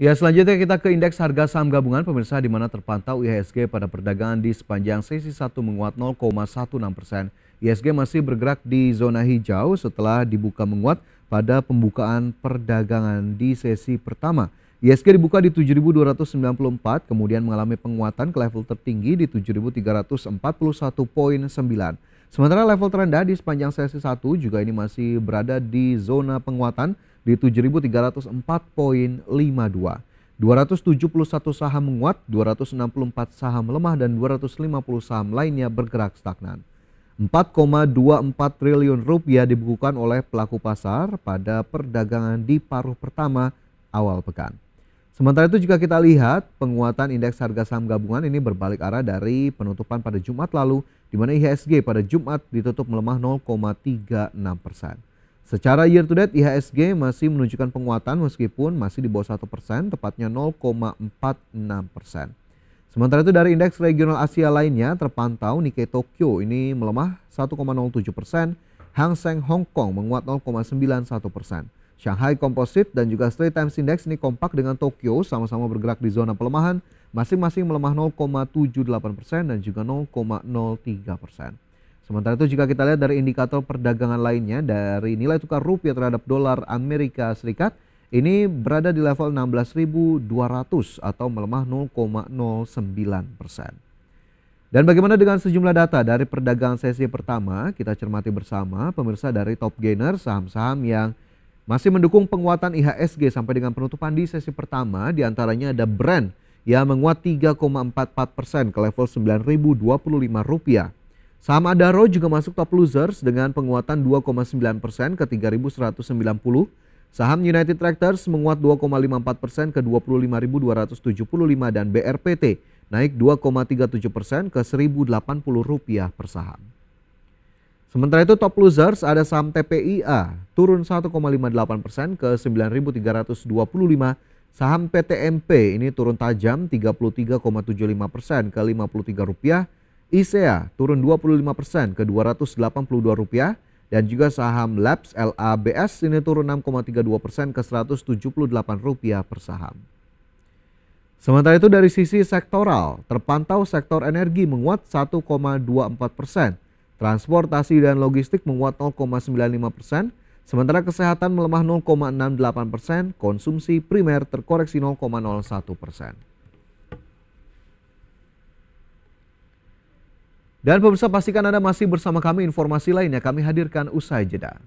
Ya, selanjutnya kita ke indeks harga saham gabungan pemirsa, di mana terpantau IHSG pada perdagangan di sepanjang sesi 1 menguat 0,16%. IHSG masih bergerak di zona hijau setelah dibuka menguat pada pembukaan perdagangan di sesi pertama. IHSG dibuka di 7.294, kemudian mengalami penguatan ke level tertinggi di 7.341,9. Sementara level terendah di sepanjang sesi 1 juga ini masih berada di zona penguatan di 7.304,52. 271 saham menguat, 264 saham melemah, dan 250 saham lainnya bergerak stagnan. 4,24 triliun rupiah dibukukan oleh pelaku pasar pada perdagangan di paruh pertama awal pekan. Sementara itu jika kita lihat penguatan indeks harga saham gabungan ini berbalik arah dari penutupan pada Jumat lalu, di mana IHSG pada Jumat ditutup melemah 0,36%. Secara year to date IHSG masih menunjukkan penguatan meskipun masih di bawah 1%, tepatnya 0,46%. Sementara itu dari indeks regional Asia lainnya terpantau Nikkei Tokyo ini melemah 1,07%, Hang Seng Hong Kong menguat 0,91%. Shanghai Composite dan juga Straits Times Index ini kompak dengan Tokyo sama-sama bergerak di zona pelemahan, masing-masing melemah 0,78% dan juga 0,03%. Sementara itu jika kita lihat dari indikator perdagangan lainnya, dari nilai tukar rupiah terhadap dolar Amerika Serikat ini berada di level 16.200 atau melemah 0,09%. Dan bagaimana dengan sejumlah data dari perdagangan sesi pertama, kita cermati bersama pemirsa dari top gainer saham-saham yang masih mendukung penguatan IHSG sampai dengan penutupan di sesi pertama, diantaranya ada Brent yang menguat 3,44% ke level Rp9.025. Saham Adaro juga masuk top losers dengan penguatan 2,9% ke 3.190. Saham United Tractors menguat 2,54% ke 25.275 dan BRPT naik 2,37% ke Rp1.080 per saham. Sementara itu top losers ada saham TPIA turun 1,58% ke 9.325. Saham PTMP ini turun tajam 33,75% ke Rp53. ISEA turun 25% ke Rp282 dan juga saham Labs LABS ini turun 6,32% ke Rp178 per saham. Sementara itu dari sisi sektoral, terpantau sektor energi menguat 1,24%, transportasi dan logistik menguat 0,95%, sementara kesehatan melemah 0,68%, konsumsi primer terkoreksi 0,01%. Dan pemirsa, pastikan Anda masih bersama kami, informasi lainnya kami hadirkan usai jeda.